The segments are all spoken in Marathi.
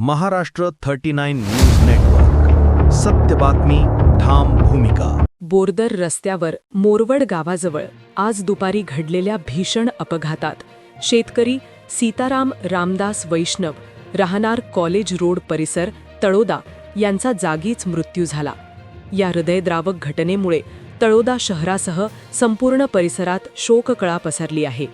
Maharashtra 39 news network. सत्य बातमी, ठाम भूमिका. बोरदर रस्त्यावर मोरवड गावाजवळ आज दुपारी घडलेल्या भीषण अपघातात शेतकरी सीताराम रामदास वैष्णव राहणार कॉलेज रोड परिसर तळोदा यांचा जागीच मृत्यू झाला. या हृदयद्रावक घटनेमुळे तळोदा शहरासह संपूर्ण परिसरात शोककळा पसरली आहे.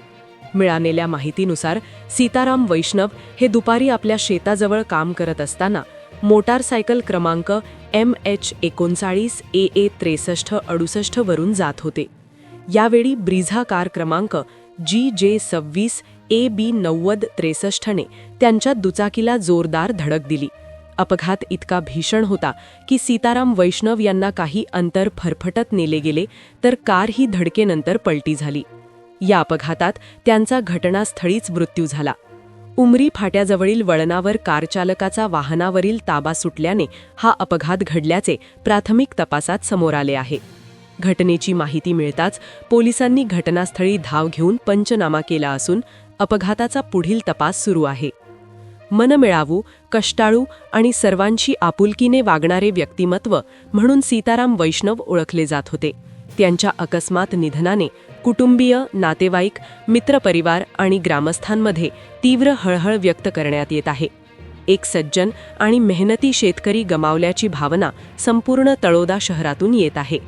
मिळालेल्या माहितीनुसार सीताराम वैष्णव हे दुपारी आपल्या शेताजवळ काम करत असताना मोटारसायकल क्रमांक MH39 AA 6368 वरून जात होते. यावेळी ब्रिझा कार क्रमांक GJ 26 AB 9063 ने त्यांच्या दुचाकीला जोरदार धडक दिली. अपघात इतका भीषण होता की सीताराम वैष्णव यांना काही अंतर फरफटत नेले गेले, तर कार ही धडकेनंतर पलटी झाली. या अपघातात त्यांचा घटनास्थळीच मृत्यू झाला. उमरी फाट्याजवळील वळणावर कारचालकाचा वाहनावरील ताबा सुटल्याने हा अपघात घडल्याचे प्राथमिक तपासात समोर आले आहे. घटनेची माहिती मिळताच पोलिसांनी घटनास्थळी धाव घेऊन पंचनामा केला असून अपघाताचा पुढील तपास सुरू आहे. मनमिळावू, कष्टाळू आणि सर्वांशी आपुलकीने वागणारे व्यक्तिमत्व म्हणून सीताराम वैष्णव ओळखले जात होते. त्यांच्या अकस्मात निधनाने कुटुंबीय, नातेवाईक, मित्रपरिवार आणि ग्रामस्थांमध्ये तीव्र हळहळ व्यक्त करण्यात येत आहे. एक सज्जन आणि मेहनती शेतकरी गमावल्याची भावना संपूर्ण तळोदा शहरातून येत आहे.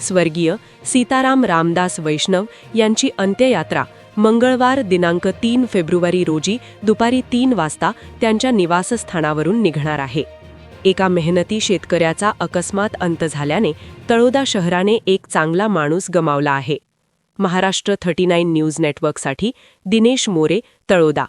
स्वर्गीय सीताराम रामदास वैष्णव यांची अंत्ययात्रा मंगळवार दिनांक 3 फेब्रुवारी रोजी दुपारी 3 वाजता त्यांच्या निवासस्थानावरून निघणार आहे. एका मेहनती शेतकऱ्याचा अकस्मात अंत झाल्याने तळोदा शहराने एक चांगला माणूस गमावला आहे. महाराष्ट्र 39 न्यूज नेटवर्कसाठी दिनेश मोरे, तळोदा.